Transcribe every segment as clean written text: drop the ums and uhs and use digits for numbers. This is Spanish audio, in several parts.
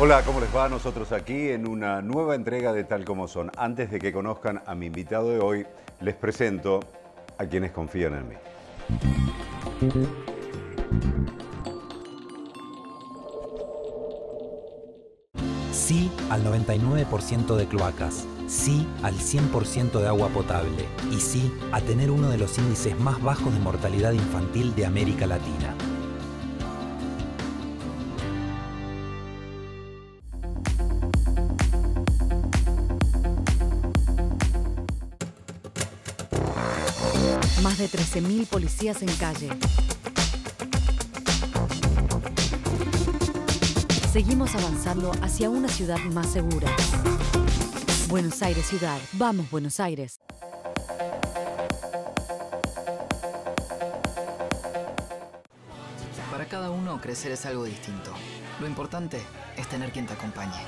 Hola, ¿cómo les va? Nosotros aquí en una nueva entrega de Tal Como Son. Antes de que conozcan a mi invitado de hoy, les presento a quienes confían en mí. Sí al 99% de cloacas, sí al 100% de agua potable y sí a tener uno de los índices más bajos de mortalidad infantil de América Latina. Más de 13.000 policías en calle. Seguimos avanzando hacia una ciudad más segura. Buenos Aires ciudad. Vamos, Buenos Aires. Para cada uno, crecer es algo distinto. Lo importante es tener quien te acompañe.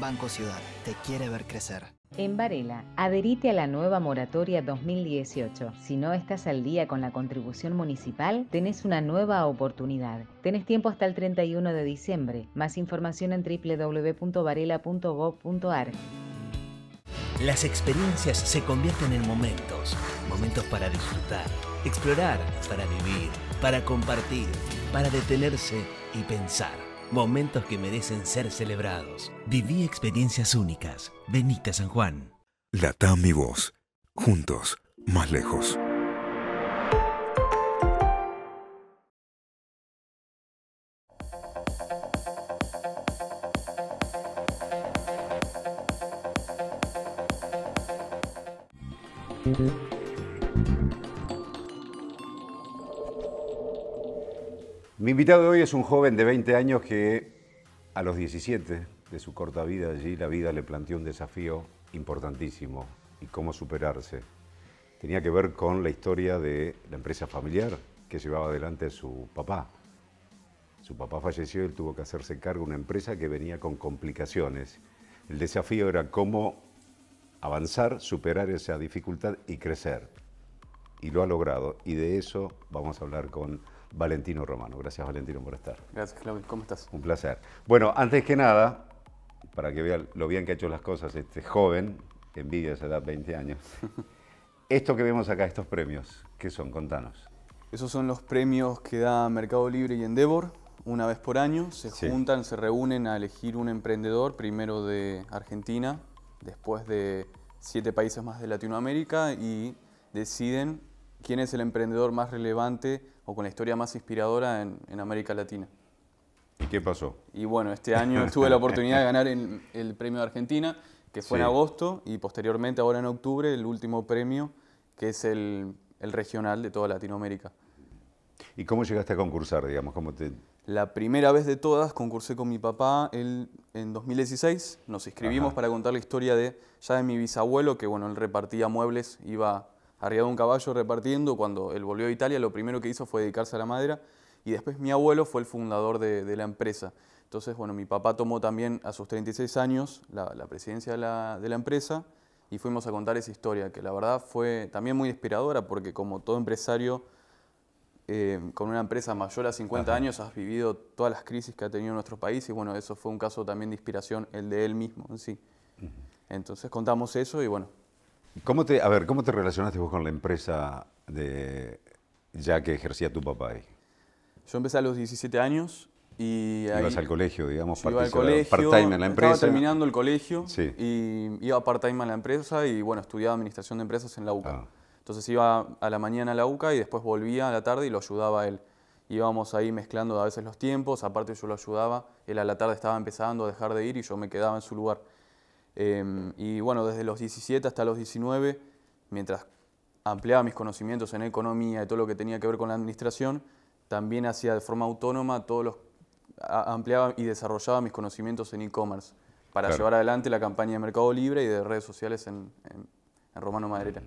Banco Ciudad te quiere ver crecer. En Varela, adherite a la nueva moratoria 2018. Si no estás al día con la contribución municipal, tenés una nueva oportunidad. Tenés tiempo hasta el 31 de diciembre. Más información en www.varela.gov.ar. Las experiencias se convierten en momentos. Momentos para disfrutar, explorar, para vivir, para compartir, para detenerse y pensar. Momentos que merecen ser celebrados. Viví experiencias únicas. Venite a San Juan. LATAM y vos. Juntos, más lejos. Mi invitado de hoy es un joven de 20 años que a los 17 de su corta vida allí, la vida le planteó un desafío importantísimo y cómo superarse. Tenía que ver con la historia de la empresa familiar que llevaba adelante su papá. Su papá falleció y él tuvo que hacerse cargo de una empresa que venía con complicaciones. El desafío era cómo avanzar, superar esa dificultad y crecer. Y lo ha logrado. Y de eso vamos a hablar con Valentino Romano. Gracias, Valentino, por estar. Gracias, Claudio. ¿Cómo estás? Un placer. Bueno, antes que nada, para que vean lo bien que ha hecho las cosas este joven, que envidia esa edad, 20 años. Esto que vemos acá, estos premios, ¿qué son? Contanos. Esos son los premios que da Mercado Libre y Endeavor una vez por año. Se juntan, se reúnen a elegir un emprendedor, primero de Argentina, después de 7 países más de Latinoamérica, y deciden quién es el emprendedor más relevante o con la historia más inspiradora en América Latina. ¿Y qué pasó? Y bueno, este año tuve la oportunidad de ganar el premio de Argentina, que fue en agosto, y posteriormente, ahora en octubre, el último premio, que es el regional de toda Latinoamérica. ¿Y cómo llegaste a concursar, digamos? La primera vez de todas concursé con mi papá en 2016. Nos inscribimos para contar la historia de mi bisabuelo, que bueno, él repartía muebles, iba arriba de un caballo repartiendo. Cuando él volvió a Italia, lo primero que hizo fue dedicarse a la madera, y después mi abuelo fue el fundador de la empresa. Entonces, bueno, mi papá tomó también a sus 36 años la presidencia de la empresa, y fuimos a contar esa historia, que la verdad fue también muy inspiradora, porque como todo empresario con una empresa mayor a 50 años has vivido todas las crisis que ha tenido nuestro país, y bueno, eso fue un caso también de inspiración, el de él mismo en sí. Entonces contamos eso y bueno. ¿Cómo te relacionaste vos con la empresa ya que ejercía tu papá ahí? Yo empecé a los 17 años y ahí... ¿Ibas al colegio, digamos? Iba al colegio, part-time en la empresa. estaba terminando el colegio, sí. Y iba part-time en la empresa y bueno, estudiaba administración de empresas en la UCA. Entonces iba a la mañana a la UCA y después volvía a la tarde y lo ayudaba a él. Íbamos ahí mezclando a veces los tiempos, aparte yo lo ayudaba, él a la tarde estaba empezando a dejar de ir y yo me quedaba en su lugar. Y bueno, desde los 17 hasta los 19, mientras ampliaba mis conocimientos en economía y todo lo que tenía que ver con la administración, también hacía de forma autónoma ampliaba y desarrollaba mis conocimientos en e-commerce para llevar adelante la campaña de Mercado Libre y de redes sociales en Romano Maderera.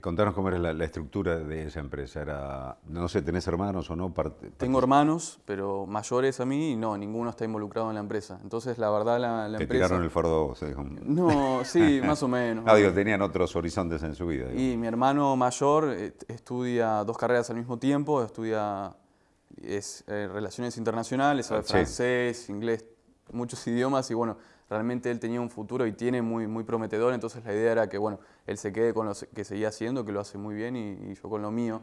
Contanos cómo era la estructura de esa empresa. No sé, ¿tenés hermanos o no? Tengo hermanos, pero mayores a mí, y no, ninguno está involucrado en la empresa. Entonces, la verdad, la empresa... ¿Te tiraron el fardo? No, sí, más o menos. Tenían otros horizontes en su vida. Y mi hermano mayor estudia 2 carreras al mismo tiempo, estudia es relaciones internacionales, sabe francés, inglés, muchos idiomas y bueno, realmente él tenía un futuro y tiene muy prometedor, entonces la idea era que bueno, él se quede con lo que seguía haciendo, que lo hace muy bien y yo con lo mío,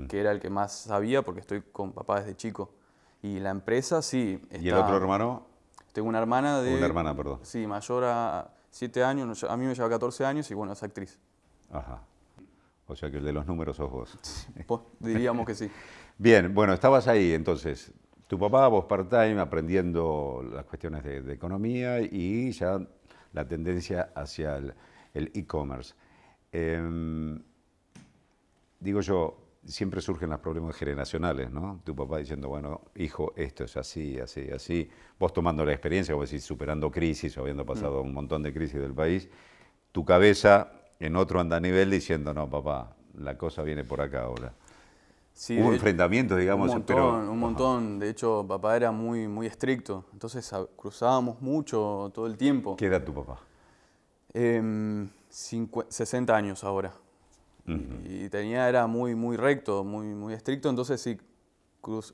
que era el que más sabía porque estoy con papá desde chico. Y la empresa sí. ¿Y el otro hermano? Tengo una hermana de... Una hermana, perdón. Sí, mayor a 7 años, a mí me lleva 14 años y bueno, es actriz. Ajá. O sea que el de los números sos vos. Pues, diríamos que sí. Bien, bueno, estabas ahí entonces. Tu papá, vos part-time, aprendiendo las cuestiones de economía y ya la tendencia hacia el e-commerce. Digo yo, siempre surgen los problemas generacionales, ¿no? Tu papá diciendo, bueno, hijo, esto es así, así, así. Vos tomando la experiencia, como decís, superando crisis o habiendo pasado un montón de crisis del país. Tu cabeza en otro andanivel diciendo, no, papá, la cosa viene por acá ahora. Sí, hubo enfrentamientos, digamos, un montón. De hecho, papá era muy estricto. Entonces cruzábamos mucho todo el tiempo. ¿Qué edad tu papá? 60 años ahora. Y era muy recto, muy estricto. Entonces sí,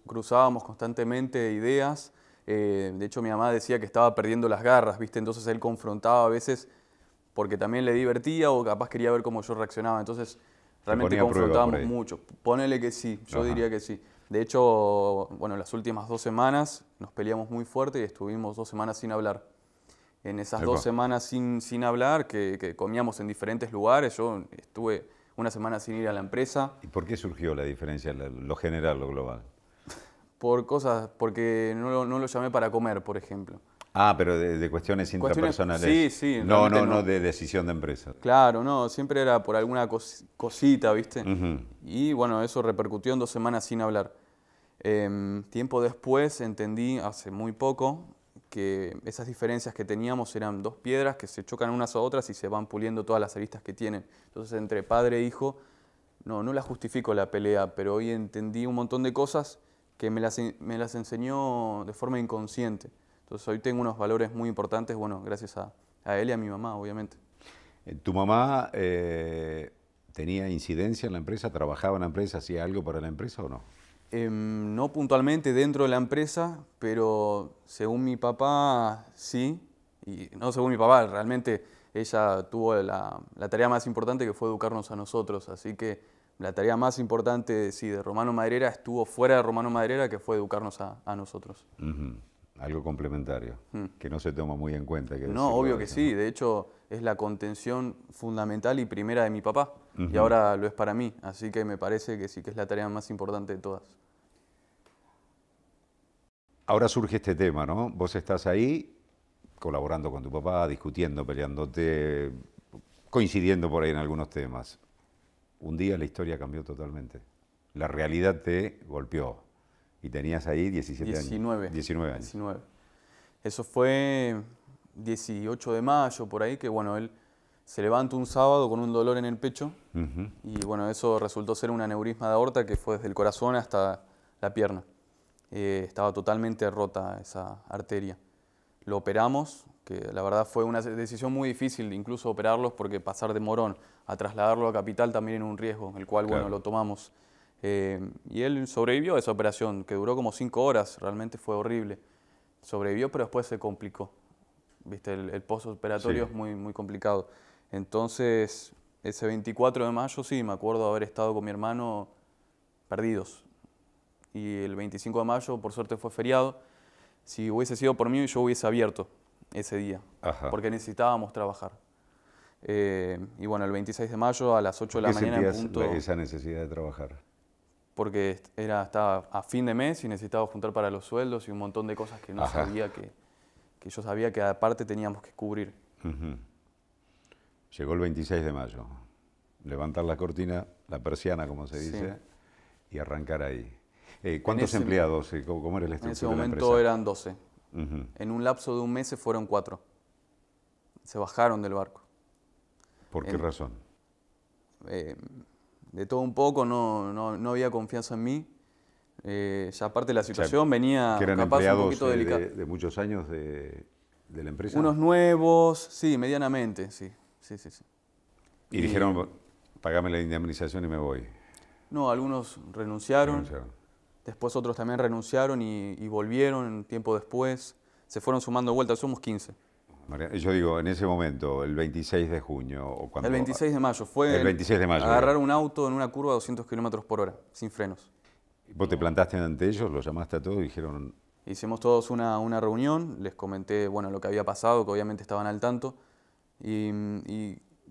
cruzábamos constantemente ideas. De hecho, mi mamá decía que estaba perdiendo las garras, ¿viste? Entonces él confrontaba a veces porque también le divertía o capaz quería ver cómo yo reaccionaba. Entonces realmente confrontábamos mucho. Ponele que sí, yo diría que sí. De hecho, bueno, las últimas 2 semanas nos peleamos muy fuerte y estuvimos 2 semanas sin hablar. En esas 2 semanas sin hablar, que comíamos en diferentes lugares, yo estuve una semana sin ir a la empresa. ¿Y por qué surgió la diferencia, lo general, lo global? Porque no lo llamé para comer, por ejemplo. Ah, pero de cuestiones intrapersonales. Sí. No de decisión de empresa. Claro, no, siempre era por alguna cosita, ¿viste? Y bueno, eso repercutió en 2 semanas sin hablar. Tiempo después entendí, hace muy poco, que esas diferencias que teníamos eran 2 piedras que se chocan unas a otras y se van puliendo todas las aristas que tienen. Entonces, entre padre e hijo, no la justifico la pelea, pero hoy entendí un montón de cosas que me las enseñó de forma inconsciente. Entonces hoy tengo unos valores muy importantes, bueno, gracias a él y a mi mamá, obviamente. ¿Tu mamá tenía incidencia en la empresa? ¿Trabajaba en la empresa? ¿Hacía algo para la empresa o no? No puntualmente dentro de la empresa, pero según mi papá, sí. Y no según mi papá, realmente ella tuvo la tarea más importante que fue educarnos a nosotros. Así que la tarea más importante, sí, de Romano Maderera estuvo fuera de Romano Maderera, que fue educarnos a nosotros. Algo complementario, que no se toma muy en cuenta. No, obvio que sí. De hecho, es la contención fundamental y primera de mi papá. Y ahora lo es para mí. Así que me parece que sí que es la tarea más importante de todas. Ahora surge este tema, ¿no? Vos estás ahí colaborando con tu papá, discutiendo, peleándote, coincidiendo por ahí en algunos temas. Un día la historia cambió totalmente. La realidad te golpeó. Y tenías ahí 19 años. 19. Eso fue 18 de mayo, por ahí, que bueno, él se levanta un sábado con un dolor en el pecho. Y bueno, eso resultó ser un aneurisma de aorta que fue desde el corazón hasta la pierna. Estaba totalmente rota esa arteria. Lo operamos, que la verdad fue una decisión muy difícil, incluso operarlos, porque pasar de Morón a trasladarlo a Capital también era un riesgo, el cual, bueno, lo tomamos. Y él sobrevivió a esa operación, que duró como 5 horas, realmente fue horrible. Sobrevivió, pero después se complicó. ¿Viste? El postoperatorio es muy complicado. Entonces, ese 24 de mayo, sí, me acuerdo haber estado con mi hermano perdidos. Y el 25 de mayo, por suerte, fue feriado. Si hubiese sido por mí, yo hubiese abierto ese día, porque necesitábamos trabajar. Y bueno, el 26 de mayo a las 8 de la mañana en punto... esa necesidad de trabajar? Porque estaba a fin de mes y necesitaba juntar para los sueldos y un montón de cosas que no sabía que yo sabía que aparte teníamos que cubrir. Llegó el 26 de mayo. Levantar la cortina, la persiana, como se dice, y arrancar ahí. ¿Cuántos empleados? ¿Cómo era la estructura de la empresa? En ese momento eran 12. En un lapso de un mes se fueron 4. Se bajaron del barco. ¿Por qué razón? De todo un poco, no había confianza en mí. Ya aparte la situación venía que eran capaz empleados un poquito delicada. De muchos años de la empresa. Unos nuevos, sí, medianamente, sí. Y dijeron, pagame la indemnización y me voy. No, algunos renunciaron. Después otros también renunciaron y volvieron un tiempo después. Se fueron sumando de vuelta, somos 15. Yo digo, en ese momento, el 26 de junio, o cuando... El 26 de mayo, fue el 26 de mayo, agarrar un auto en una curva a 200 km/h, sin frenos. ¿Vos te plantaste ante ellos, los llamaste a todos y dijeron...? Hicimos todos una reunión, les comenté bueno, lo que había pasado, que obviamente estaban al tanto, y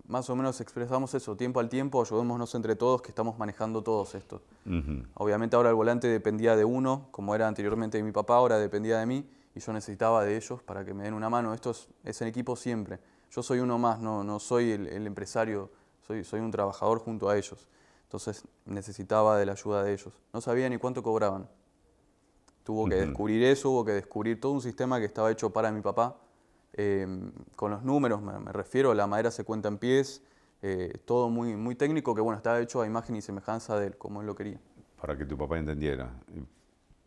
más o menos expresamos eso, tiempo al tiempo, ayudémonos entre todos, que estamos manejando todos esto. Obviamente ahora el volante dependía de uno, como era anteriormente de mi papá, ahora dependía de mí, y yo necesitaba de ellos para que me den una mano. Esto es en equipo siempre. Yo soy uno más, no soy el empresario, soy un trabajador junto a ellos. Entonces necesitaba de la ayuda de ellos. No sabía ni cuánto cobraban. Tuvo que descubrir eso, hubo que descubrir todo un sistema que estaba hecho para mi papá. Con los números me refiero, la madera se cuenta en pies, todo muy técnico, que bueno, estaba hecho a imagen y semejanza de él, como él lo quería. Para que tu papá entendiera.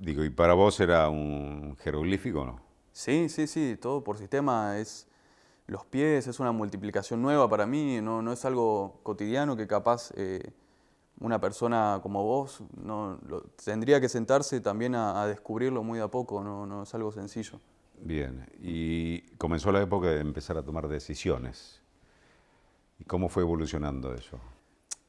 Digo, ¿y para vos era un jeroglífico o no? Sí, todo por sistema. Los pies es una multiplicación nueva para mí, no es algo cotidiano que capaz una persona como vos tendría que sentarse también a descubrirlo muy de a poco, no es algo sencillo. Bien, y comenzó la época de empezar a tomar decisiones. ¿Y cómo fue evolucionando eso?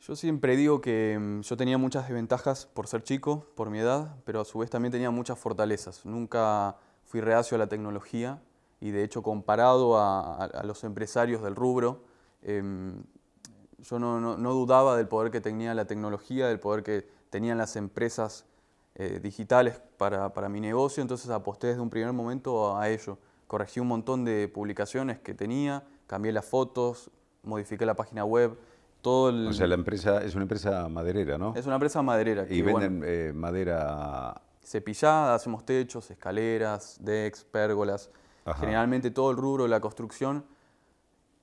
Yo siempre digo que yo tenía muchas desventajas por ser chico, por mi edad, pero a su vez también tenía muchas fortalezas. Nunca fui reacio a la tecnología y de hecho comparado a los empresarios del rubro, yo no dudaba del poder que tenía la tecnología, del poder que tenían las empresas digitales para mi negocio, entonces aposté desde un primer momento a ello. Corregí un montón de publicaciones que tenía, cambié las fotos, modifiqué la página web. O sea, la empresa es una empresa maderera, ¿no? Es una empresa maderera. Y venden madera... Cepillada, hacemos techos, escaleras, decks, pérgolas. Ajá. Generalmente todo el rubro de la construcción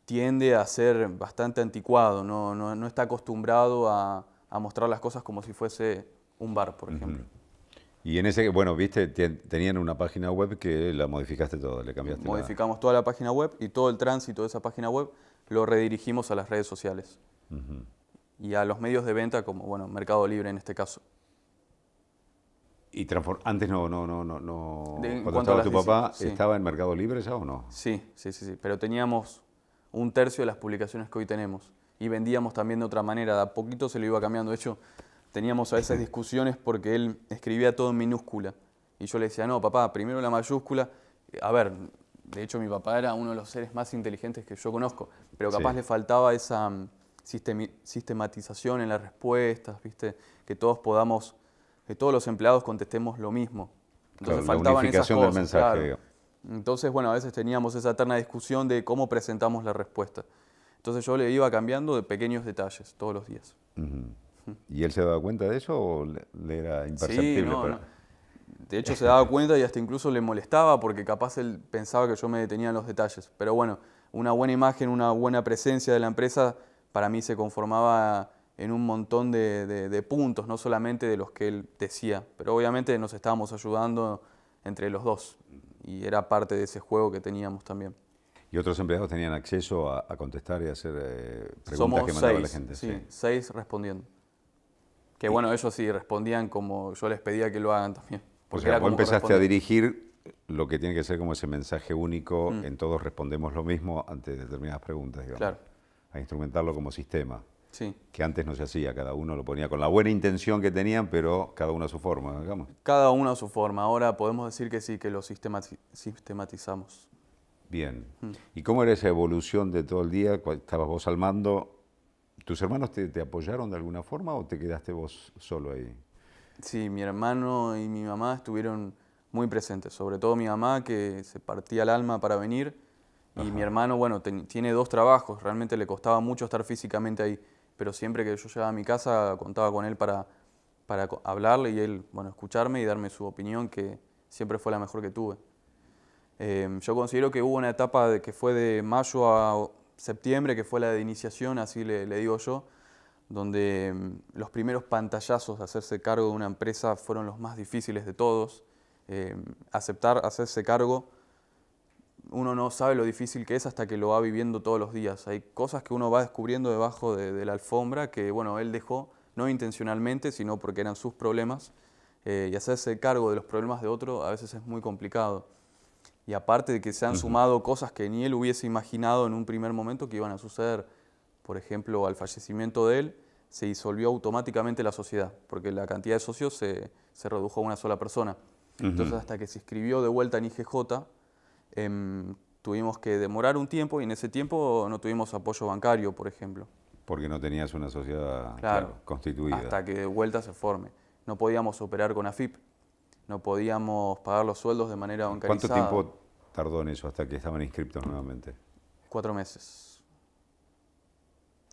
tiende a ser bastante anticuado, no está acostumbrado a mostrar las cosas como si fuese un bar, por ejemplo. Y en ese, bueno, viste, tenían una página web que la modificaste toda, le cambiaste. Modificamos toda la página web y todo el tránsito de esa página web lo redirigimos a las redes sociales. Y a los medios de venta como, bueno, Mercado Libre en este caso. ¿Y antes cuando estaba tu papá, sí, estaba en Mercado Libre ya o no? Sí, pero teníamos 1/3 de las publicaciones que hoy tenemos. Y vendíamos también de otra manera, de a poquito se lo iba cambiando. De hecho, teníamos a veces discusiones porque él escribía todo en minúscula. Y yo le decía, no, papá, primero la mayúscula. A ver, de hecho mi papá era uno de los seres más inteligentes que yo conozco, pero capaz le faltaba esa sistematización en las respuestas, ¿viste? Que todos los empleados contestemos lo mismo. Entonces claro, faltaban la unificación esas cosas, del mensaje. Claro. Entonces, bueno, a veces teníamos esa eterna discusión de cómo presentamos la respuesta. Entonces yo le iba cambiando de pequeños detalles todos los días. ¿Y él se daba cuenta de eso o le era imperceptible? Sí, no. De hecho se daba cuenta y hasta incluso le molestaba porque capaz él pensaba que yo me detenía en los detalles. Pero bueno, una buena imagen, una buena presencia de la empresa para mí se conformaba en un montón de puntos, no solamente de los que él decía. Pero obviamente nos estábamos ayudando entre los dos y era parte de ese juego que teníamos también. ¿Y otros empleados tenían acceso a contestar y a hacer preguntas que mandaba la gente? Sí, 6 respondiendo. Que bueno, ellos sí respondían como yo les pedía que lo hagan también. O sea, vos empezaste a dirigir lo que tiene que ser como ese mensaje único, en todos respondemos lo mismo ante determinadas preguntas, digamos. Claro. A instrumentarlo como sistema. Sí. Que antes no se hacía, cada uno lo ponía con la buena intención que tenían, pero cada uno a su forma, digamos. Cada uno a su forma. Ahora podemos decir que sí, que lo sistematizamos. Bien. ¿Y cómo era esa evolución de todo el día? Estabas vos al mando. ¿Tus hermanos te apoyaron de alguna forma o te quedaste vos solo ahí? Sí, mi hermano y mi mamá estuvieron muy presentes. Sobre todo mi mamá, que se partía el alma para venir. Y mi hermano, bueno, tiene 2 trabajos. Realmente le costaba mucho estar físicamente ahí. Pero siempre que yo llegaba a mi casa, contaba con él para hablarle y él, bueno, escucharme y darme su opinión, que siempre fue la mejor que tuve. Yo considero que hubo una etapa que fue de mayo a septiembre, que fue la de iniciación, así le digo yo, donde los primeros pantallazos de hacerse cargo de una empresa fueron los más difíciles de todos. Aceptar hacerse cargo, uno no sabe lo difícil que es hasta que lo va viviendo todos los días. Hay cosas que uno va descubriendo debajo de la alfombra que, bueno, él dejó, no intencionalmente, sino porque eran sus problemas. y hacerse cargo de los problemas de otro a veces es muy complicado. Y aparte de que se han sumado cosas que ni él hubiese imaginado en un primer momento que iban a suceder. Por ejemplo, al fallecimiento de él se disolvió automáticamente la sociedad, porque la cantidad de socios se redujo a una sola persona. Entonces, hasta que se inscribió de vuelta en IGJ, tuvimos que demorar un tiempo y en ese tiempo no tuvimos apoyo bancario, por ejemplo. Porque no tenías una sociedad Claro, constituida. hasta que de vuelta se forme. No podíamos operar con AFIP, no podíamos pagar los sueldos de manera ¿Cuánto bancarizada. tiempo tardó en eso hasta que estaban inscriptos nuevamente? 4 meses.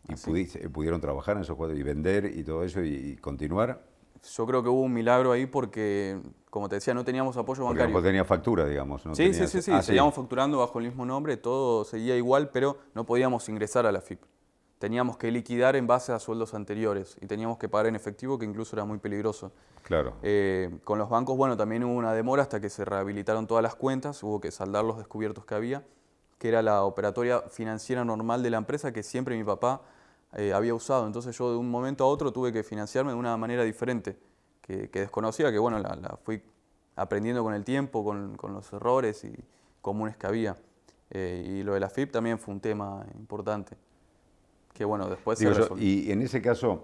¿Y Así. pudieron trabajar en esos 4 y vender y todo eso y continuar? Yo creo que hubo un milagro ahí porque, como te decía, no teníamos apoyo Porque bancario. vos tenías factura, digamos. ¿No Sí, tenías... sí, Ah, seguíamos facturando bajo el mismo nombre, todo seguía igual, pero no podíamos ingresar a la AFIP. Teníamos que liquidar en base a sueldos anteriores y teníamos que pagar en efectivo, que incluso era muy peligroso. Claro. Con los bancos, bueno, también hubo una demora hasta que se rehabilitaron todas las cuentas, hubo que saldar los descubiertos que había, que era la operatoria financiera normal de la empresa que siempre mi papá había usado. Entonces yo de un momento a otro tuve que financiarme de una manera diferente, que desconocía, que bueno, la fui aprendiendo con el tiempo, con los errores y comunes que había. Y lo de la AFIP también fue un tema importante, que bueno, después se resolvió. Y en ese caso,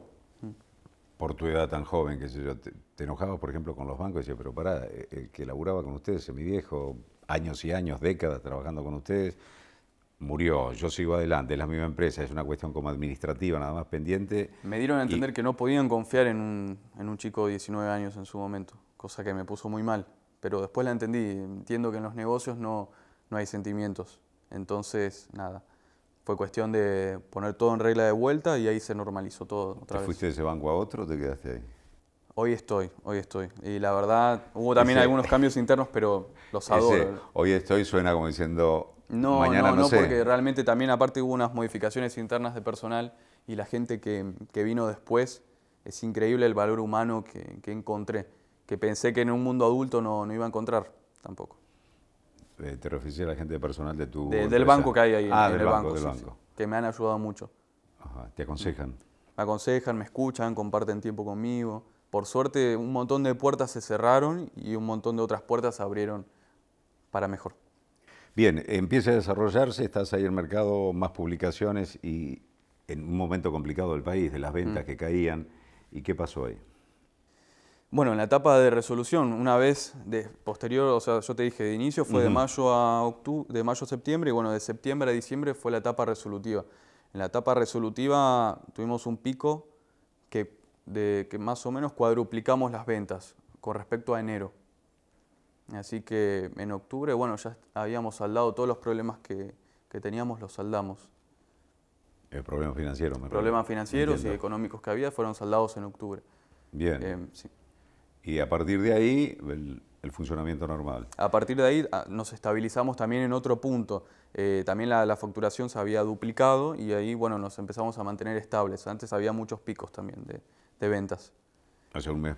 por tu edad tan joven, qué sé yo, te enojabas, por ejemplo, con los bancos y decías, pero pará, el que laburaba con ustedes, mi viejo, años y años, décadas trabajando con ustedes, murió, yo sigo adelante, es la misma empresa, es una cuestión como administrativa, nada más pendiente. Me dieron a entender que no podían confiar en un chico de 19 años en su momento, cosa que me puso muy mal. Pero después la entendí, entiendo que en los negocios no hay sentimientos. Entonces, nada, fue cuestión de poner todo en regla de vuelta y ahí se normalizó todo otra vez. ¿Te fuiste de ese banco a otro o te quedaste ahí? Hoy estoy. Y la verdad, hubo también algunos cambios internos, pero los adoro. Hoy estoy suena como diciendo... No, mañana no sé. porque realmente también aparte hubo unas modificaciones internas de personal y la gente que vino después, es increíble el valor humano que encontré, que pensé que en un mundo adulto no iba a encontrar tampoco. ¿Te refieres a la gente de personal de tu Del empresa? banco que hay ahí en del el banco, banco, del sí, banco. que me han ayudado mucho. Ajá, ¿te aconsejan? Me aconsejan, me escuchan, comparten tiempo conmigo. Por suerte un montón de puertas se cerraron y un montón de otras puertas se abrieron para mejor. Bien, empieza a desarrollarse, estás ahí en el mercado, más publicaciones y en un momento complicado del país, de las ventas que caían. ¿Y qué pasó ahí? Bueno, en la etapa de resolución, una vez posterior, o sea, yo te dije, de inicio fue de mayo a octubre, de mayo a septiembre, y bueno, de septiembre a diciembre fue la etapa resolutiva. En la etapa resolutiva tuvimos un pico que más o menos cuadruplicamos las ventas con respecto a enero. Así que en octubre, bueno, ya habíamos saldado todos los problemas que teníamos, los saldamos. Problemas financieros. Problemas financieros y económicos que había fueron saldados en octubre. Bien. Sí. Y a partir de ahí, el funcionamiento normal. A partir de ahí nos estabilizamos también en otro punto. También la facturación se había duplicado y ahí, bueno, nos empezamos a mantener estables. Antes había muchos picos también de ventas. O sea, un mes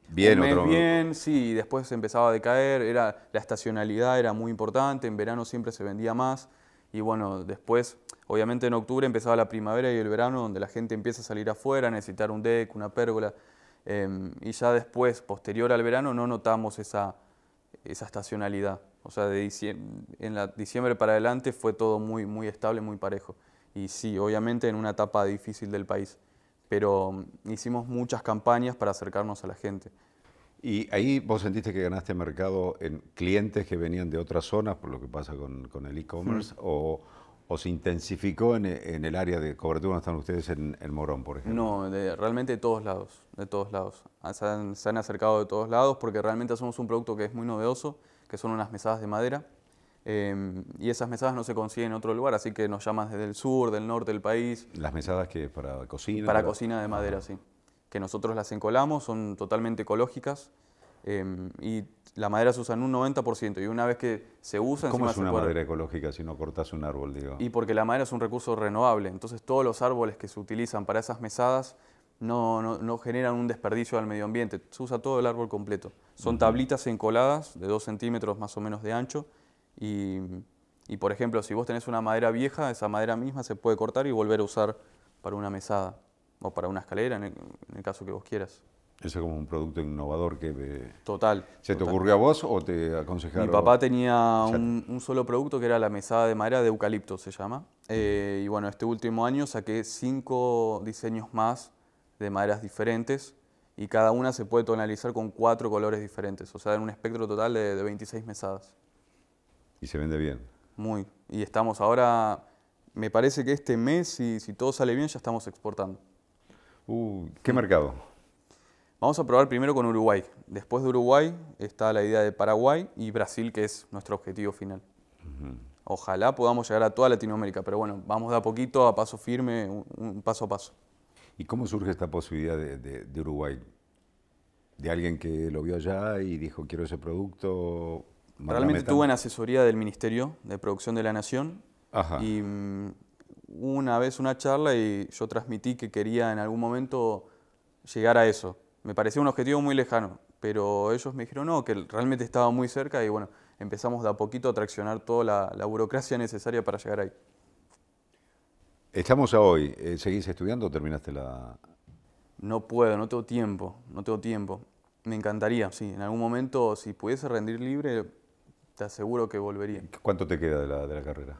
bien, un mes otro... bien, sí, y después empezaba a decaer, la estacionalidad era muy importante, en verano siempre se vendía más, y bueno, después, obviamente en octubre empezaba la primavera y el verano, donde la gente empieza a salir afuera, a necesitar un deck, una pérgola, y ya después, posterior al verano, no notamos esa estacionalidad. O sea, en diciembre para adelante fue todo muy, muy estable, muy parejo. Y sí, obviamente en una etapa difícil del país, pero hicimos muchas campañas para acercarnos a la gente. ¿Y ahí vos sentiste que ganaste mercado en clientes que venían de otras zonas, por lo que pasa con el e-commerce, o se intensificó en el área de cobertura donde están ustedes en Morón, por ejemplo? No, realmente de todos lados, de todos lados. Se han acercado de todos lados porque realmente hacemos un producto que es muy novedoso, que son unas mesadas de madera, y esas mesadas no se consiguen en otro lugar, así que nos llaman desde el sur, del norte del país. ¿Las mesadas que para cocina? Para cocina de madera, sí. Que nosotros las encolamos, son totalmente ecológicas, y la madera se usa en un 90%, y una vez que se usa... ¿Cómo es una madera ecológica si no cortas un árbol, digo? Y porque la madera es un recurso renovable, entonces todos los árboles que se utilizan para esas mesadas no generan un desperdicio al medio ambiente, se usa todo el árbol completo. Son tablitas encoladas de 2 centímetros más o menos de ancho, y por ejemplo, si vos tenés una madera vieja, esa madera misma se puede cortar y volver a usar para una mesada o para una escalera, en el caso que vos quieras. Eso es como un producto innovador que... Total. ¿Se te ocurrió a vos o te aconsejaron? Mi papá tenía un solo producto que era la mesada de madera de eucalipto, se llama. Y bueno, este último año saqué 5 diseños más de maderas diferentes y cada una se puede tonalizar con 4 colores diferentes. O sea, en un espectro total de 26 mesadas. ¿Y se vende bien? Muy. Y estamos ahora, me parece que este mes, si todo sale bien, ya estamos exportando. ¿Qué mercado? Vamos a probar primero con Uruguay. Después de Uruguay está la idea de Paraguay y Brasil, que es nuestro objetivo final. Ojalá podamos llegar a toda Latinoamérica, pero bueno, vamos de a poquito, a paso firme, un paso a paso. ¿Y cómo surge esta posibilidad de Uruguay? ¿De alguien que lo vio allá y dijo, quiero ese producto? Realmente estuve en asesoría del Ministerio de Producción de la Nación. Ajá. Y una vez una charla y yo transmití que quería en algún momento llegar a eso. Me parecía un objetivo muy lejano, pero ellos me dijeron no, que realmente estaba muy cerca y bueno, empezamos de a poquito a traccionar toda la burocracia necesaria para llegar ahí. Estamos a hoy. ¿Seguís estudiando o terminaste la...? No puedo, no tengo tiempo. Me encantaría, sí. En algún momento, si pudiese rendir libre, te aseguro que volvería. ¿Cuánto te queda de la carrera?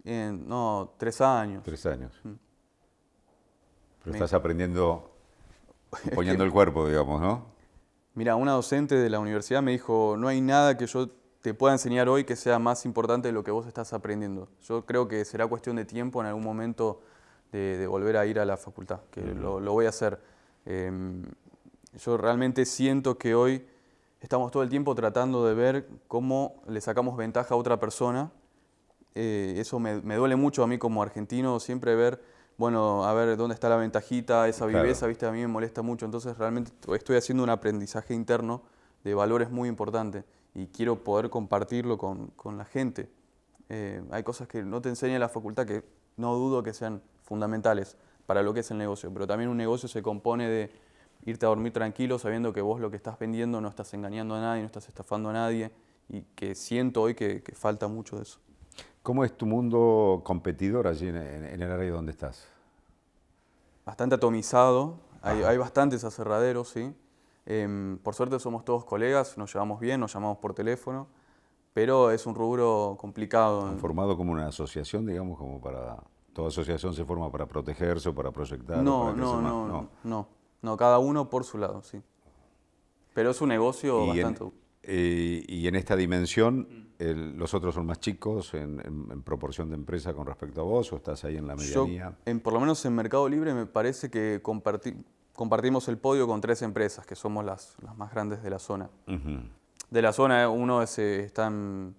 No, 3 años. 3 años. Pero estás aprendiendo, poniendo el cuerpo, digamos, ¿no? Mira, una docente de la universidad me dijo, no hay nada que yo te pueda enseñar hoy que sea más importante de lo que vos estás aprendiendo. Yo creo que será cuestión de tiempo en algún momento de volver a ir a la facultad, que lo voy a hacer. Yo realmente siento que hoy estamos todo el tiempo tratando de ver cómo le sacamos ventaja a otra persona. Eso me duele mucho a mí como argentino, siempre ver, bueno, a ver dónde está la ventajita, esa viveza, claro. ¿Viste? A mí me molesta mucho. Entonces realmente estoy haciendo un aprendizaje interno de valores muy importantes y quiero poder compartirlo con la gente. Hay cosas que no te enseña la facultad que no dudo que sean fundamentales para lo que es el negocio, pero también un negocio se compone de irte a dormir tranquilo sabiendo que vos lo que estás vendiendo no estás engañando a nadie, no estás estafando a nadie y que siento hoy que falta mucho de eso. ¿Cómo es tu mundo competidor allí en el área donde estás? Bastante atomizado, hay bastantes aserraderos, sí. Por suerte somos todos colegas, nos llevamos bien, nos llamamos por teléfono, pero es un rubro complicado. ¿Han formado como una asociación, digamos, como para... ¿Toda asociación se forma para protegerse o para proyectar? No, cada uno por su lado, sí. Pero es un negocio bastante... Y en esta dimensión, ¿los otros son más chicos en proporción de empresa con respecto a vos o estás ahí en la medianía? Por lo menos en Mercado Libre me parece que compartimos el podio con 3 empresas, que somos las más grandes de la zona. De la zona, uno está en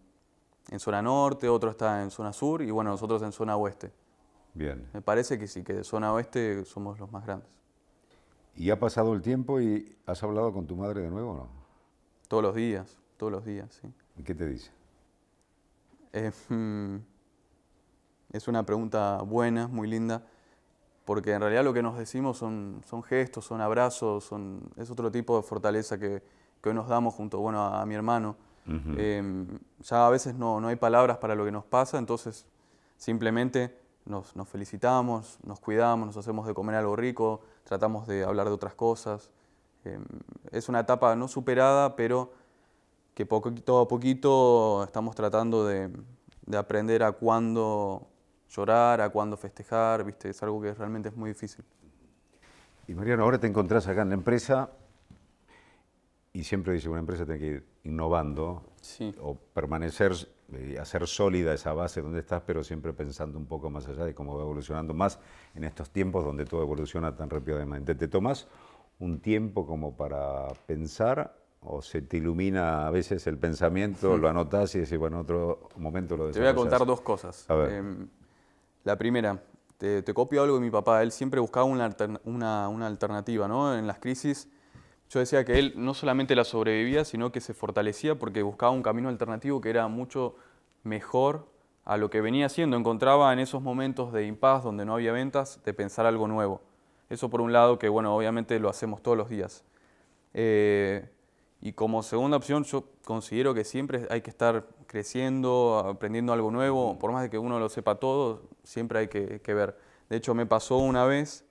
zona norte, otro está en zona sur y bueno, nosotros en zona oeste. Bien. Me parece que sí, que de zona oeste somos los más grandes. ¿Y ha pasado el tiempo y has hablado con tu madre de nuevo o no? Todos los días, sí. ¿Y qué te dice? Es una pregunta buena, muy linda, porque en realidad lo que nos decimos son gestos, son abrazos, es otro tipo de fortaleza que hoy nos damos junto a mi hermano. Ya a veces no hay palabras para lo que nos pasa, entonces simplemente nos felicitamos, nos cuidamos, nos hacemos de comer algo rico, tratamos de hablar de otras cosas. Es una etapa no superada, pero que poquito a poquito estamos tratando de aprender a cuándo llorar, a cuándo festejar, ¿viste? Es algo que realmente es muy difícil. Y Mariano, ahora te encontrás acá en la empresa y siempre dice que una empresa tiene que ir innovando o permanecer, hacer sólida esa base donde estás, pero siempre pensando un poco más allá de cómo va evolucionando, más en estos tiempos donde todo evoluciona tan rápidamente. ¿Te tomás un tiempo como para pensar o se te ilumina a veces el pensamiento, lo anotás y decís, bueno, en otro momento lo desarrollás? Te voy a contar 2 cosas. A ver. La primera, te copio algo de mi papá. Él siempre buscaba una alternativa, ¿no? En las crisis, yo decía que él no solamente la sobrevivía, sino que se fortalecía porque buscaba un camino alternativo que era mucho mejor a lo que venía haciendo. Encontraba en esos momentos de impas donde no había ventas, de pensar algo nuevo. Eso por un lado, que bueno, obviamente lo hacemos todos los días. Y como segunda opción, yo considero que siempre hay que estar creciendo, aprendiendo algo nuevo. Por más de que uno lo sepa todo, siempre hay que ver. De hecho, me pasó una vez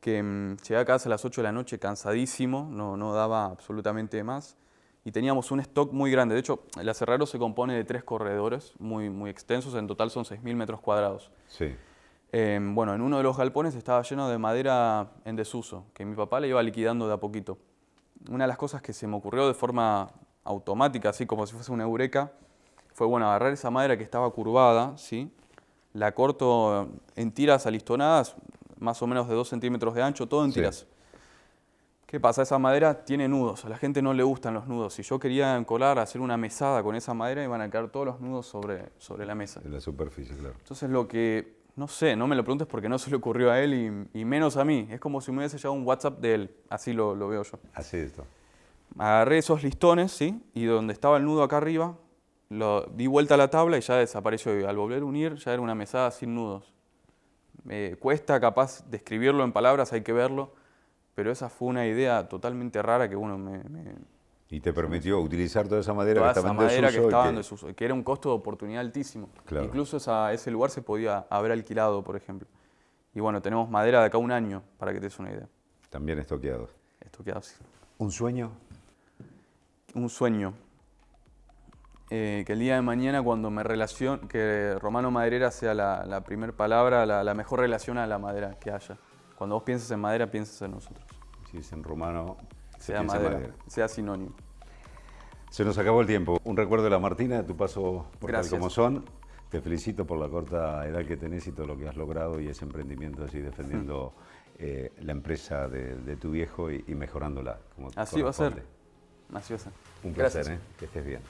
que llegué a casa a las 8 de la noche cansadísimo, no daba absolutamente más. Y teníamos un stock muy grande. De hecho, el aserradero se compone de 3 corredores muy extensos, en total son 6.000 metros cuadrados. Sí. Bueno, en uno de los galpones estaba lleno de madera en desuso, que mi papá le iba liquidando de a poquito. Una de las cosas que se me ocurrió de forma automática, así como si fuese una eureka, fue, bueno, agarrar esa madera que estaba curvada, ¿sí? La corto en tiras alistonadas, más o menos de 2 centímetros de ancho, todo en tiras. ¿Qué pasa? Esa madera tiene nudos, a la gente no le gustan los nudos. Si yo quería encolar, hacer una mesada con esa madera, iban a caer todos los nudos sobre la mesa. En la superficie, claro. Entonces lo que, no sé, no me lo preguntes porque no se le ocurrió a él y menos a mí. Es como si me hubiese llegado un WhatsApp de él, así lo veo yo. Así es esto. Agarré esos listones, ¿sí? Y donde estaba el nudo acá arriba, di vuelta a la tabla y ya desapareció. Y al volver a unir, ya era una mesada sin nudos. Cuesta capaz describirlo en palabras, hay que verlo. Pero esa fue una idea totalmente rara que, bueno, Y te permitió utilizar toda esa madera que estaba en desuso. Que era un costo de oportunidad altísimo. Claro. Incluso ese lugar se podía haber alquilado, por ejemplo. Y bueno, tenemos madera de acá a un año, para que te des una idea. También estoqueados. Estoqueados, sí. ¿Un sueño? Un sueño. Que el día de mañana, cuando que Romano Maderera sea la primera palabra, la mejor relación a la madera que haya. Cuando vos pienses en madera, pienses en nosotros. Si es en romano, sea madera, sea sinónimo. Se nos acabó el tiempo. Un recuerdo de la Martina, de tu paso por Tal Como Son. Te felicito por la corta edad que tenés y todo lo que has logrado y ese emprendimiento así defendiendo la empresa de tu viejo y mejorándola. Como así va a ser. Así va a ser. Un placer, que estés bien.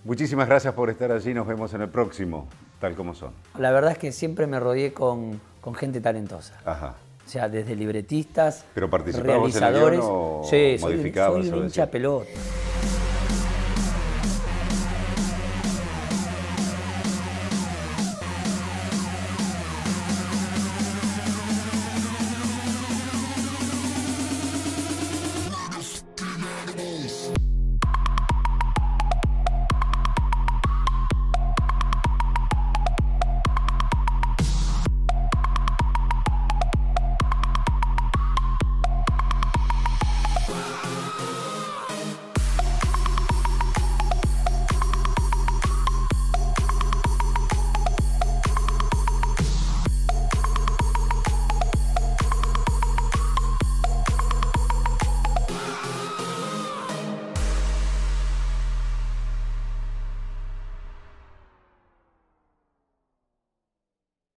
Muchísimas gracias por estar allí. Nos vemos en el próximo Tal Como Son. La verdad es que siempre me rodeé con gente talentosa. Ajá. O sea, desde libretistas, ¿Pero participabas realizadores. en el guión o sí, modificabas? soy un hincha pelota.